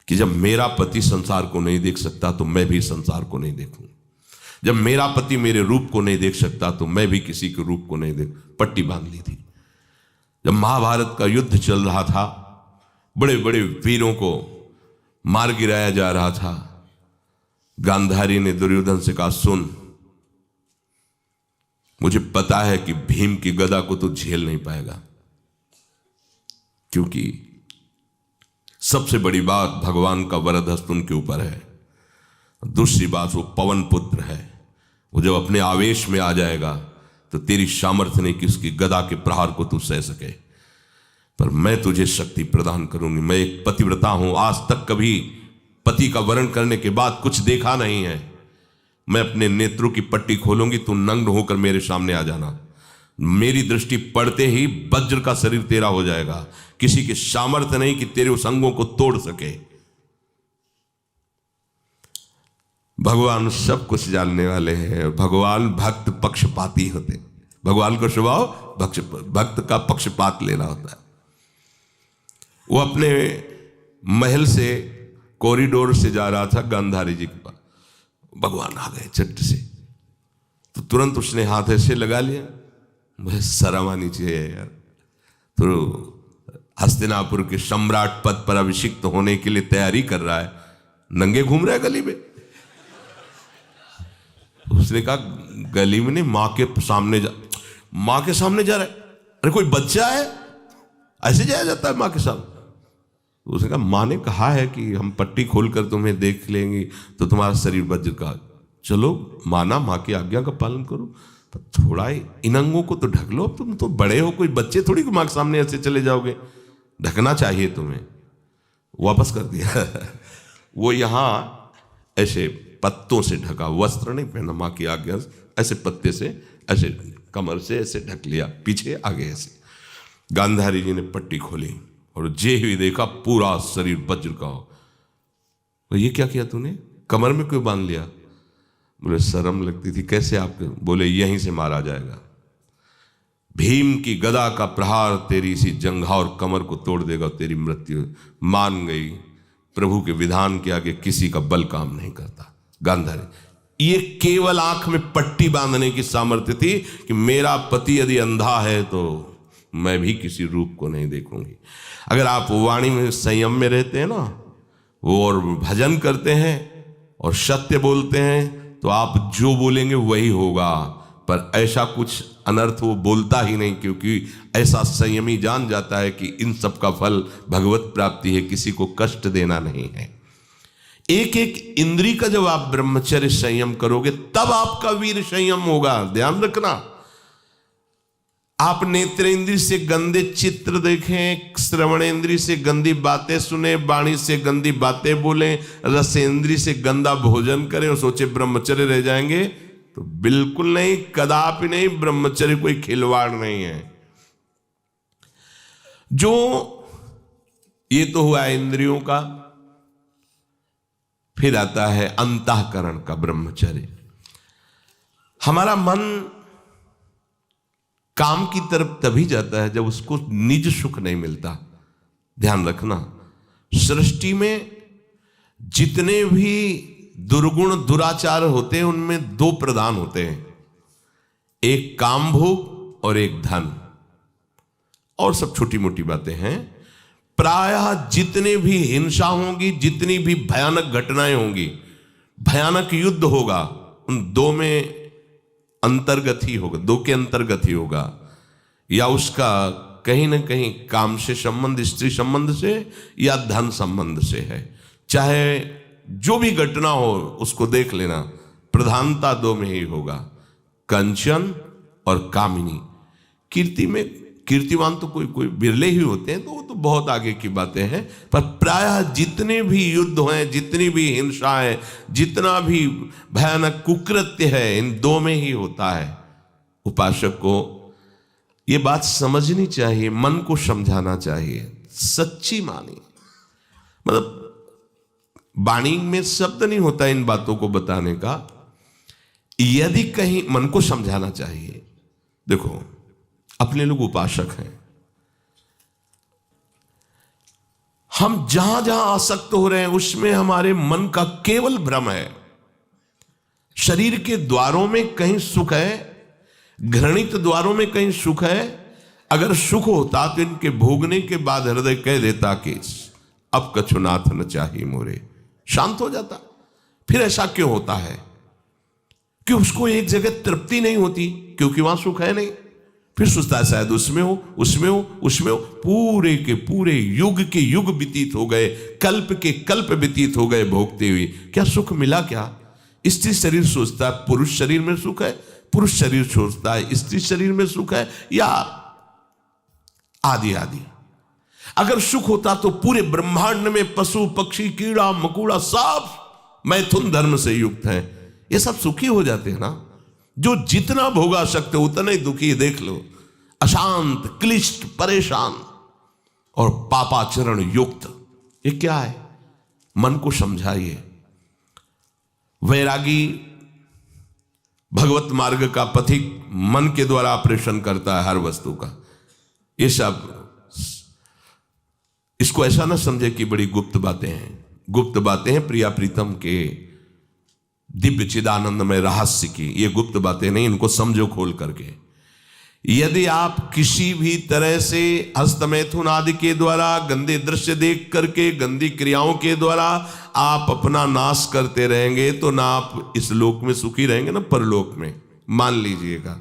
कि जब मेरा पति संसार को नहीं देख सकता तो मैं भी संसार को नहीं देखूं। जब मेरा पति मेरे रूप को नहीं देख सकता तो मैं भी किसी के रूप को नहीं देख, पट्टी बांध ली थी। जब महाभारत का युद्ध चल रहा था, बड़े बड़े वीरों को मार गिराया जा रहा था, गांधारी ने दुर्योधन से कहा, सुन, मुझे पता है कि भीम की गदा को तो झेल नहीं पाएगा, क्योंकि सबसे बड़ी बात भगवान का वरद हस्त उनके ऊपर है। दूसरी बात, वो पवन पुत्र है, वो जब अपने आवेश में आ जाएगा तो तेरी सामर्थ्य नहीं कि उसकी गदा के प्रहार को तू सह सके। पर मैं तुझे शक्ति प्रदान करूंगी। मैं एक पतिव्रता हूं, आज तक कभी पति का वरण करने के बाद कुछ देखा नहीं है। मैं अपने नेत्रों की पट्टी खोलूंगी, तू नग्न होकर मेरे सामने आ जाना। मेरी दृष्टि पड़ते ही वज्र का शरीर तेरा हो जाएगा। किसी के सामर्थ्य नहीं कि तेरे उस अंगों को तोड़ सके। भगवान सब कुछ जानने वाले हैं। भगवान भक्त पक्षपाती होते। भगवान का स्वभाव भक्त का पक्षपात लेना होता है। वो अपने महल से कॉरिडोर से जा रहा था गांधारी जी के पास, भगवान आ गए चट से, तो तुरंत उसने हाथ ऐसे लगा लिया, मुझे शर्म आनी चाहिए यार। तो हस्तिनापुर के सम्राट पद पर अभिषिक्त होने के लिए तैयारी कर रहा है, नंगे घूम रहा है गली में। उसने कहा, गली में नहीं, माँ के सामने जा रहा है। अरे कोई बच्चा है, ऐसे जाया जाता है माँ के सामने? उसने कहा, माँ ने कहा है कि हम पट्टी खोलकर तुम्हें देख लेंगे तो तुम्हारा शरीर वज्र का। चलो माना, माँ की आज्ञा का पालन करो, पर थोड़ा इन अंगों को तो ढक लो। अब तुम तो बड़े हो, कोई बच्चे थोड़ी को माँ के सामने ऐसे चले जाओगे, ढकना चाहिए तुम्हें। वापस कर दिया। वो यहाँ ऐसे पत्तों से ढका, वस्त्र नहीं पहना, माँ की आज्ञा ऐसे पत्ते से ऐसे कमर से ऐसे ढक लिया, पीछे आगे ऐसे। गांधारी जी ने पट्टी खोली और जे ही देखा पूरा शरीर वज्र का हो। तो ये क्या किया तूने, कमर में क्यों बांध लिया? मुझे शर्म लगती थी, कैसे आपके? बोले यहीं से मारा जाएगा। भीम की गदा का प्रहार तेरी इसी जंघा और कमर को तोड़ देगा, तेरी मृत्यु। मान गई, प्रभु के विधान के आगे किसी का बल काम नहीं करता। गांधारी, ये केवल आंख में पट्टी बांधने की सामर्थ्य थी कि मेरा पति यदि अंधा है तो मैं भी किसी रूप को नहीं देखूंगी। अगर आप वाणी में संयम में रहते हैं ना, वो और भजन करते हैं और सत्य बोलते हैं, तो आप जो बोलेंगे वही होगा। पर ऐसा कुछ अनर्थ वो बोलता ही नहीं, क्योंकि ऐसा संयमी जान जाता है कि इन सब का फल भगवत प्राप्ति है, किसी को कष्ट देना नहीं है। एक एक इंद्री का जब आप ब्रह्मचर्य संयम करोगे तब आपका वीर संयम होगा। ध्यान रखना, आप नेत्रेंद्री से गंदे चित्र देखें, श्रवणेंद्री से गंदी बातें सुने, वाणी से गंदी बातें बोलें, रसेंद्री से गंदा भोजन करें और सोचे ब्रह्मचर्य रह जाएंगे, तो बिल्कुल नहीं, कदापि नहीं। ब्रह्मचर्य कोई खिलवाड़ नहीं है। जो ये तो हुआ इंद्रियों का, फिर आता है अंतःकरण का ब्रह्मचर्य। हमारा मन काम की तरफ तभी जाता है जब उसको निज सुख नहीं मिलता। ध्यान रखना, सृष्टि में जितने भी दुर्गुण दुराचार होते हैं उनमें दो प्रधान होते हैं, एक काम भोग और एक धन, और सब छोटी मोटी बातें हैं। प्रायः जितने भी हिंसा होगी, जितनी भी भयानक घटनाएं होंगी, भयानक युद्ध होगा, उन दो में अंतर्गत ही होगा, दो के अंतर्गत ही होगा। या उसका कहीं ना कहीं काम से संबंध, स्त्री संबंध से या धन संबंध से है। चाहे जो भी घटना हो उसको देख लेना, प्रधानता दो में ही होगा, कंचन और कामिनी। कीर्ति में कीर्तिवान तो कोई कोई बिरले ही होते हैं, तो वो तो बहुत आगे की बातें हैं। पर प्रायः जितने भी युद्ध हैं, जितनी भी हिंसा है, जितना भी भयानक कुकृत्य है, इन दो में ही होता है। उपासक को ये बात समझनी चाहिए, मन को समझाना चाहिए, सच्ची मानी। मतलब वाणी में शब्द नहीं होता इन बातों को बताने का, यदि कहीं मन को समझाना चाहिए। देखो, अपने लोग उपासक हैं, हम जहां जहां आसक्त हो रहे हैं उसमें हमारे मन का केवल भ्रम है। शरीर के द्वारों में कहीं सुख है, घृणित द्वारों में कहीं सुख है। अगर सुख होता तो इनके भोगने के बाद हृदय कह देता कि अब कछुनाथ न चाहिए मोरे, शांत हो जाता। फिर ऐसा क्यों होता है कि उसको एक जगह तृप्ति नहीं होती? क्योंकि वहां सुख है नहीं। फिर सोचता है शायद उसमें हो, उसमें हो, उसमें हो। पूरे के पूरे युग के युग व्यतीत हो गए, कल्प के कल्प व्यतीत हो गए भोगते हुए, क्या सुख मिला? क्या स्त्री शरीर सोचता है पुरुष शरीर में सुख है, पुरुष शरीर सोचता है स्त्री शरीर में सुख है, या आदि आदि। अगर सुख होता तो पूरे ब्रह्मांड में पशु पक्षी कीड़ा मकोड़ा सब मैथुन धर्म से युक्त हैं, ये सब सुखी हो जाते हैं ना। जो जितना भोगा सकते उतना ही दुखी, देख लो, अशांत, क्लिष्ट, परेशान और पापाचरण युक्त। ये क्या है? मन को समझाइए। वैरागी भगवत मार्ग का पथिक मन के द्वारा ऑपरेशन करता है हर वस्तु का। ये सब, इसको ऐसा ना समझे कि बड़ी गुप्त बातें हैं। गुप्त बातें हैं प्रिया प्रीतम के दिव्य चिदानंद में रहस्य की, ये गुप्त बातें नहीं, इनको समझो खोल करके। यदि आप किसी भी तरह से हस्तमैथुन आदि के द्वारा, गंदे दृश्य देख करके, गंदी क्रियाओं के द्वारा आप अपना नाश करते रहेंगे, तो ना आप इस लोक में सुखी रहेंगे ना परलोक में। मान लीजिएगा,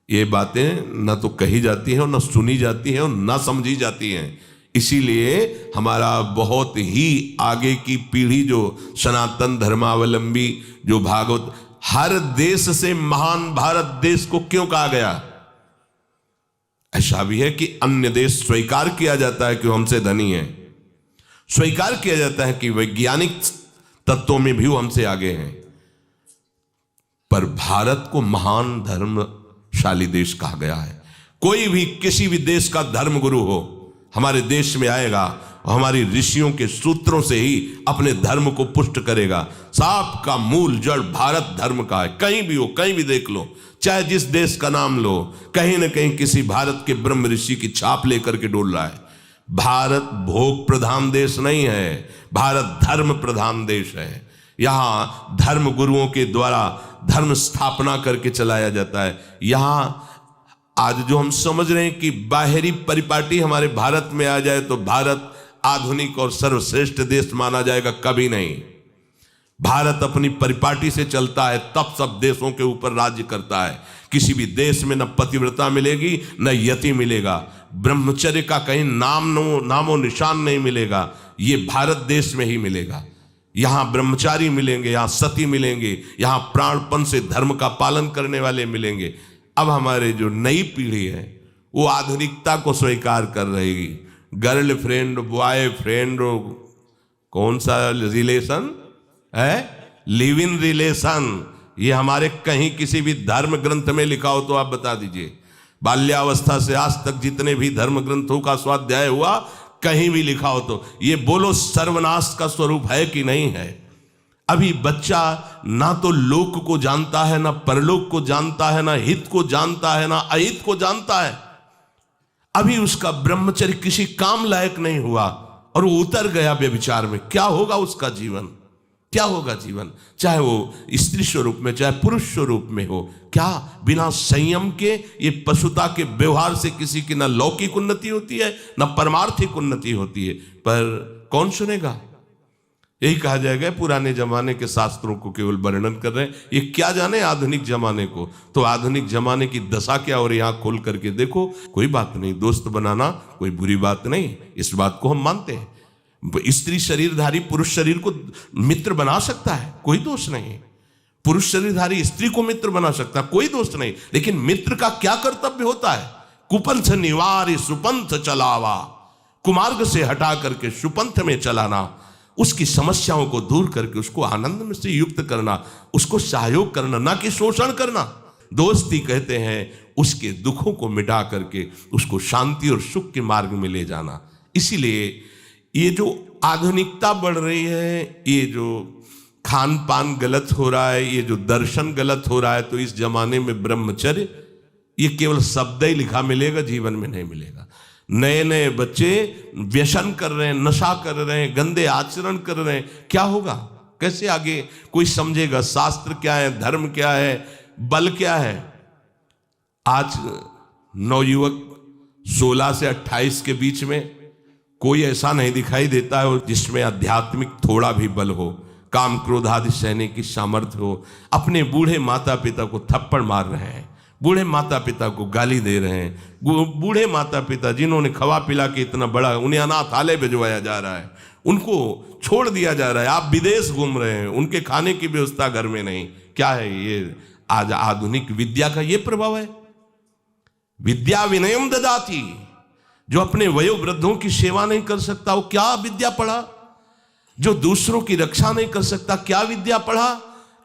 ये बातें न तो कही जाती हैं और न सुनी जाती हैं और न समझी जाती हैं। इसीलिए हमारा बहुत ही आगे की पीढ़ी जो सनातन धर्मावलंबी, जो भागवत, हर देश से महान भारत देश को क्यों कहा गया? ऐसा भी है कि अन्य देश स्वीकार किया जाता है कि वो हमसे धनी है, स्वीकार किया जाता है कि वैज्ञानिक तत्वों में भी वो हमसे आगे हैं, पर भारत को महान धर्मशाली देश कहा गया है। कोई भी किसी भी देश का धर्म गुरु हो, हमारे देश में आएगा और हमारी ऋषियों के सूत्रों से ही अपने धर्म को पुष्ट करेगा। सांप का मूल जड़ भारत धर्म का है। कहीं भी हो, कहीं भी देख लो, चाहे जिस देश का नाम लो, कहीं ना कहीं किसी भारत के ब्रह्म ऋषि की छाप लेकर के डोल रहा है। भारत भोग प्रधान देश नहीं है, भारत धर्म प्रधान देश है। यहाँ धर्म गुरुओं के द्वारा धर्म स्थापना करके चलाया जाता है। यहाँ आज जो हम समझ रहे हैं कि बाहरी परिपाटी हमारे भारत में आ जाए तो भारत आधुनिक और सर्वश्रेष्ठ देश माना जाएगा, कभी नहीं। भारत अपनी परिपाटी से चलता है, तब सब देशों के ऊपर राज्य करता है। किसी भी देश में न पतिव्रता मिलेगी न यति मिलेगा, ब्रह्मचर्य का कहीं नामो निशान नहीं मिलेगा। ये भारत देश में ही मिलेगा। यहाँ ब्रह्मचारी मिलेंगे, यहाँ सती मिलेंगे, यहाँ प्राणपण से धर्म का पालन करने वाले मिलेंगे। अब हमारे जो नई पीढ़ी है वो आधुनिकता को स्वीकार कर रहेगी। गर्लफ्रेंड, बॉयफ्रेंड, कौन सा रिलेशन है? लिव इन रिलेशन, ये हमारे कहीं किसी भी धर्म ग्रंथ में लिखा हो तो आप बता दीजिए। बाल्यावस्था से आज तक जितने भी धर्म ग्रंथों का स्वाध्याय हुआ, कहीं भी लिखा हो तो ये बोलो सर्वनाश का स्वरूप है कि नहीं है। अभी बच्चा ना तो लोक को जानता है, ना परलोक को जानता है, ना हित को जानता है, ना अहित को जानता है। अभी उसका ब्रह्मचर्य किसी काम लायक नहीं हुआ और वो उतर गया व्यभिचार में। क्या होगा उसका जीवन, क्या होगा जीवन, चाहे वो स्त्री स्वरूप में चाहे पुरुष स्वरूप में हो। क्या बिना संयम के ये पशुता के व्यवहार से किसी की ना लौकिक उन्नति होती है ना परमार्थिक उन्नति होती है। पर कौन सुनेगा। यही कहा जाएगा पुराने जमाने के शास्त्रों को केवल वर्णन कर रहे हैं, ये क्या जाने आधुनिक जमाने को। तो आधुनिक जमाने की दशा क्या हो रही है, आंख खोल करके देखो। कोई बात नहीं, दोस्त बनाना कोई बुरी बात नहीं, इस बात को हम मानते हैं। स्त्री शरीरधारी पुरुष शरीर को मित्र बना सकता है, कोई दोष नहीं। पुरुष शरीरधारी स्त्री को मित्र बना सकता है, कोई दोष नहीं। लेकिन मित्र का क्या कर्तव्य होता है। कुपंथ निवार सुपंथ चलावा, कुमार्ग से हटा करके सुपंथ में चलाना, उसकी समस्याओं को दूर करके उसको आनंद में से युक्त करना, उसको सहयोग करना, ना कि शोषण करना। दोस्ती कहते हैं उसके दुखों को मिटा करके उसको शांति और सुख के मार्ग में ले जाना। इसीलिए ये जो आधुनिकता बढ़ रही है, ये जो खान पान गलत हो रहा है, ये जो दर्शन गलत हो रहा है, तो इस जमाने में ब्रह्मचर्य ये केवल शब्द ही लिखा मिलेगा, जीवन में नहीं मिलेगा। नए नए बच्चे व्यसन कर रहे हैं, नशा कर रहे हैं, गंदे आचरण कर रहे हैं। क्या होगा, कैसे आगे कोई समझेगा शास्त्र क्या है, धर्म क्या है, बल क्या है। आज नवयुवक 16 से 28 के बीच में कोई ऐसा नहीं दिखाई देता है जिसमें आध्यात्मिक थोड़ा भी बल हो, काम क्रोध आदि सहने की सामर्थ्य हो। अपने बूढ़े माता पिता को थप्पड़ मार रहे हैं, बूढ़े माता पिता को गाली दे रहे हैं, बूढ़े माता पिता जिन्होंने खवा पिला के इतना बड़ा, उन्हें अनाथालय भिजवाया जा रहा है, उनको छोड़ दिया जा रहा है। आप विदेश घूम रहे हैं, उनके खाने की व्यवस्था घर में नहीं। क्या है ये, आज आधुनिक विद्या का ये प्रभाव है। विद्या विनयम ददाति, जो अपने वयोवृद्धों की सेवा नहीं कर सकता वो क्या विद्या पढ़ा। जो दूसरों की रक्षा नहीं कर सकता क्या विद्या पढ़ा।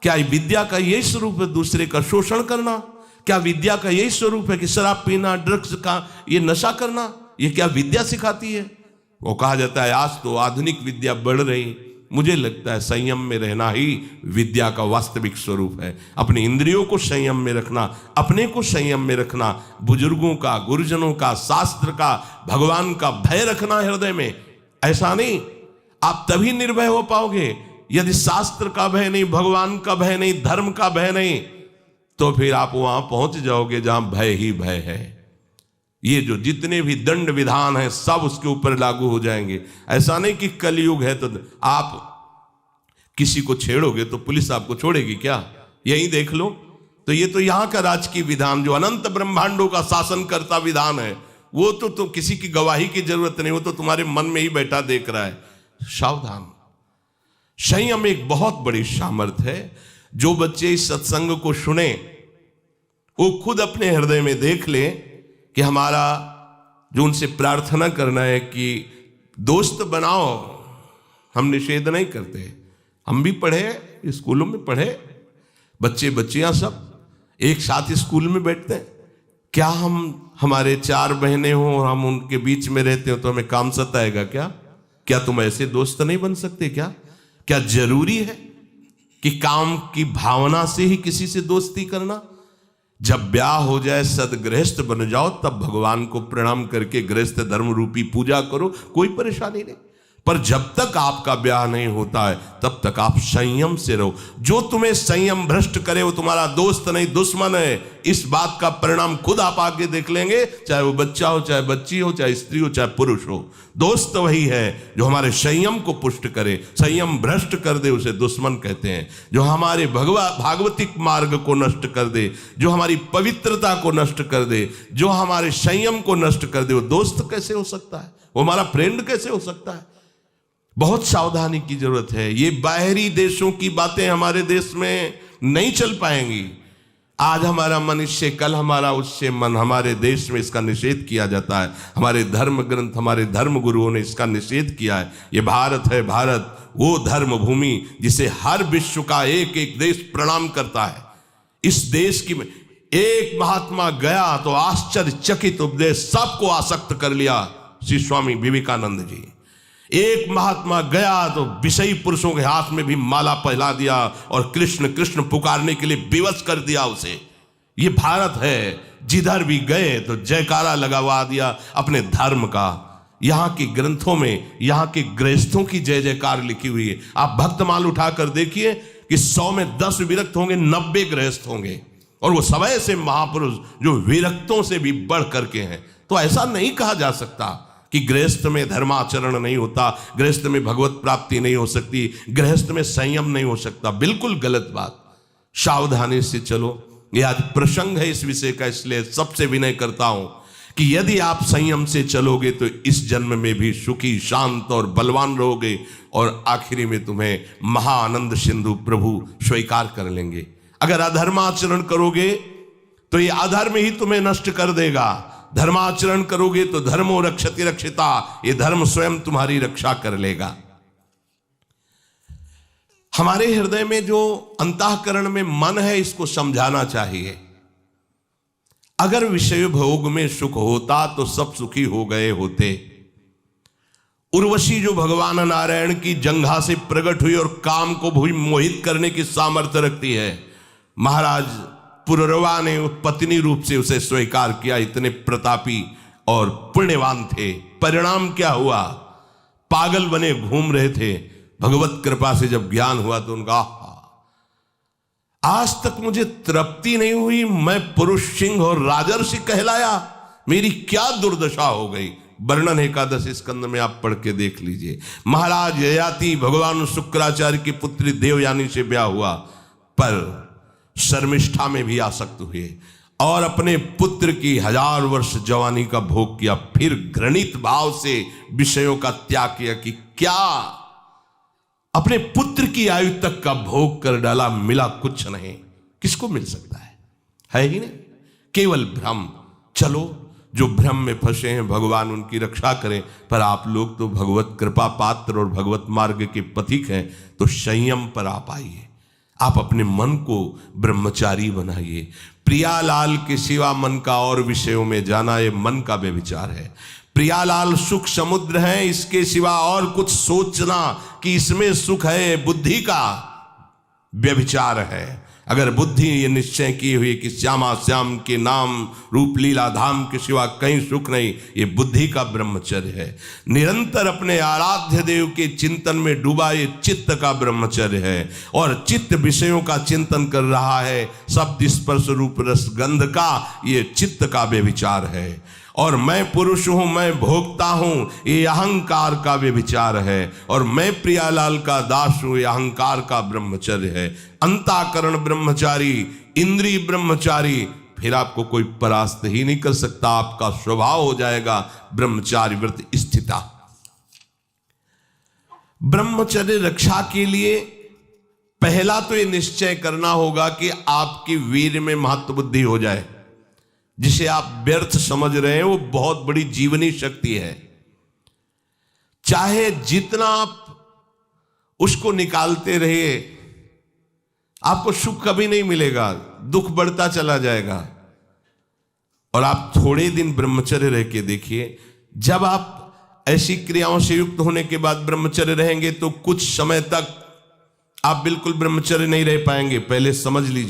क्या विद्या का यही स्वरूप है दूसरे का शोषण करना। क्या विद्या का यही स्वरूप है कि शराब पीना, ड्रग्स का ये नशा करना, ये क्या विद्या सिखाती है। वो कहा जाता है आज तो आधुनिक विद्या बढ़ रही। मुझे लगता है संयम में रहना ही विद्या का वास्तविक स्वरूप है। अपने इंद्रियों को संयम में रखना, अपने को संयम में रखना, बुजुर्गों का, गुरुजनों का, शास्त्र का, भगवान का भय रखना हृदय में। ऐसा नहीं, आप तभी निर्भय हो पाओगे यदि शास्त्र का भय नहीं, भगवान का भय नहीं, धर्म का भय नहीं, तो फिर आप वहां पहुंच जाओगे जहां भय ही भय है। ये जो जितने भी दंड विधान हैं सब उसके ऊपर लागू हो जाएंगे। ऐसा नहीं कि कलयुग है तो आप किसी को छेड़ोगे तो पुलिस आपको छोड़ेगी क्या, यही देख लो। तो ये तो यहां का राजकीय विधान जो अनंत ब्रह्मांडों का शासन करता विधान है, वो तो किसी की गवाही की जरूरत नहीं, वो तो तुम्हारे मन में ही बैठा देख रहा है। सावधान। संयम एक बहुत बड़ी सामर्थ्य है। जो बच्चे इस सत्संग को सुने वो खुद अपने हृदय में देख ले कि हमारा जो उनसे प्रार्थना करना है कि दोस्त बनाओ। हम निषेध नहीं करते, हम भी पढ़े, स्कूलों में पढ़े, बच्चे बच्चियां सब एक साथ स्कूल में बैठते हैं। क्या हम हमारे 4 बहनें हों और हम उनके बीच में रहते हो तो हमें काम सताएगा क्या? क्या तुम ऐसे दोस्त नहीं बन सकते क्या? क्या जरूरी है कि काम की भावना से ही किसी से दोस्ती करना? जब ब्याह हो जाए, सदगृहस्थ बन जाओ, तब भगवान को प्रणाम करके गृहस्थ धर्म रूपी पूजा करो, कोई परेशानी नहीं। पर जब तक आपका ब्याह नहीं होता है तब तक आप संयम से रहो। जो तुम्हें संयम भ्रष्ट करे वो तुम्हारा दोस्त नहीं दुश्मन है। इस बात का परिणाम खुद आप आगे देख लेंगे, चाहे वो बच्चा हो, चाहे बच्ची हो, चाहे स्त्री हो, चाहे पुरुष हो। दोस्त वही है जो हमारे संयम को पुष्ट करे। संयम भ्रष्ट कर दे उसे दुश्मन कहते हैं। जो हमारे भागवतिक मार्ग को नष्ट कर दे, जो हमारी पवित्रता को नष्ट कर दे, जो हमारे संयम को नष्ट कर दे, वो दोस्त कैसे हो सकता है? वो हमारा फ्रेंड कैसे हो सकता है? बहुत सावधानी की जरूरत है। ये बाहरी देशों की बातें हमारे देश में नहीं चल पाएंगी। आज हमारा मन इससे, कल हमारा उससे मन। हमारे देश में इसका निषेध किया जाता है, हमारे धर्म ग्रंथ, हमारे धर्म गुरुओं ने इसका निषेध किया है। ये भारत है, भारत वो धर्म भूमि जिसे हर विश्व का एक एक देश प्रणाम करता है। इस देश की एक महात्मा गया तो आश्चर्यचकित उपदेश सबको आसक्त कर लिया, श्री स्वामी विवेकानंद जी। एक महात्मा गया तो विषयी पुरुषों के हाथ में भी माला पहला दिया और कृष्ण कृष्ण पुकारने के लिए विवश कर दिया उसे। ये भारत है, जिधर भी गए तो जयकारा लगवा दिया अपने धर्म का। यहाँ के ग्रंथों में यहाँ के गृहस्थों की जय जयकार लिखी हुई है। आप भक्तमाल उठाकर देखिए कि 100 में 10 विरक्त होंगे, 90 गृहस्थ होंगे, और वो सब ऐसे महापुरुष जो विरक्तों से भी बढ़ करके हैं। तो ऐसा नहीं कहा जा सकता कि गृहस्थ में धर्माचरण नहीं होता, गृहस्थ में भगवत प्राप्ति नहीं हो सकती, गृहस्थ में संयम नहीं हो सकता। बिल्कुल गलत बात। सावधानी से चलो। ये आज प्रसंग है इस विषय का, इसलिए सबसे विनय करता हूं कि यदि आप संयम से चलोगे तो इस जन्म में भी सुखी, शांत और बलवान रहोगे, और आखिरी में तुम्हें महाआनंद सिंधु प्रभु स्वीकार कर लेंगे। अगर अधर्माचरण करोगे तो ये अधर्म ही तुम्हें नष्ट कर देगा, धर्माचरण करोगे तो धर्मो रक्षति रक्षिता, ये धर्म स्वयं तुम्हारी रक्षा कर लेगा। हमारे हृदय में जो अंतःकरण में मन है, इसको समझाना चाहिए। अगर विषय भोग में सुख होता तो सब सुखी हो गए होते। उर्वशी जो भगवान नारायण की जंघा से प्रकट हुई और काम को भी मोहित करने की सामर्थ्य रखती है, महाराज पुररवा ने पत्नी रूप से उसे स्वीकार किया। इतने प्रतापी और पुण्यवान थे। परिणाम क्या हुआ? पागल बने घूम रहे थे। भगवत कृपा से जब ज्ञान हुआ तो उनका आज तक मुझे तृप्ति नहीं हुई, मैं पुरुष सिंह और राजर्षि कहलाया, मेरी क्या दुर्दशा हो गई। वर्णन एकादश स्कंद में आप पढ़ के देख लीजिए। महाराज ययाति भगवान शुक्राचार्य की पुत्री देवयानी से ब्याह हुआ, पर शर्मिष्ठा में भी आसक्त हुए और अपने पुत्र की 1000 वर्ष जवानी का भोग किया। फिर घृणित भाव से विषयों का त्याग किया कि क्या अपने पुत्र की आयु तक का भोग कर डाला, मिला कुछ नहीं। किसको मिल सकता है ही नहीं, केवल भ्रम। चलो, जो भ्रम में फंसे हैं भगवान उनकी रक्षा करें, पर आप लोग तो भगवत कृपा पात्र और भगवत मार्ग के पथिक हैं, तो संयम पर आप आइए। आप अपने मन को ब्रह्मचारी बनाइए। प्रियालाल के सिवा मन का और विषयों में जाना, ये मन का व्यभिचार है। प्रियालाल सुख समुद्र है, इसके सिवा और कुछ सोचना कि इसमें सुख है, बुद्धि का व्यभिचार है। अगर बुद्धि ये निश्चय की हुई कि श्यामा श्याम के नाम रूप लीला धाम के सिवा कहीं सुख नहीं, ये बुद्धि का ब्रह्मचर्य है। निरंतर अपने आराध्य देव के चिंतन में डूबा, ये चित्त का ब्रह्मचर्य है। और चित्त विषयों का चिंतन कर रहा है, शब्द स्पर्श रूप रस गंध का, ये चित्त का व्यभिचार है। और मैं पुरुष हूं, मैं भोगता हूं, ये अहंकार का व्यभिचार है। और मैं प्रियालाल का दास हूं, ये अहंकार का ब्रह्मचर्य है। अंतःकरण ब्रह्मचारी, इंद्रिय ब्रह्मचारी, फिर आपको कोई परास्त ही नहीं कर सकता। आपका स्वभाव हो जाएगा ब्रह्मचारी व्रत स्थिता। ब्रह्मचर्य रक्षा के लिए पहला तो ये निश्चय करना होगा कि आपकी वीर में महत्व बुद्धि हो जाए। जिसे आप व्यर्थ समझ रहे हैं वो बहुत बड़ी जीवनी शक्ति है। चाहे जितना आप उसको निकालते रहिए, आपको सुख कभी नहीं मिलेगा, दुख बढ़ता चला जाएगा। और आप थोड़े दिन ब्रह्मचर्य रह के देखिए, जब आप ऐसी क्रियाओं से युक्त होने के बाद ब्रह्मचर्य रहेंगे तो कुछ समय तक आप बिल्कुल ब्रह्मचर्य नहीं रह पाएंगे। पहले समझ लीजिए।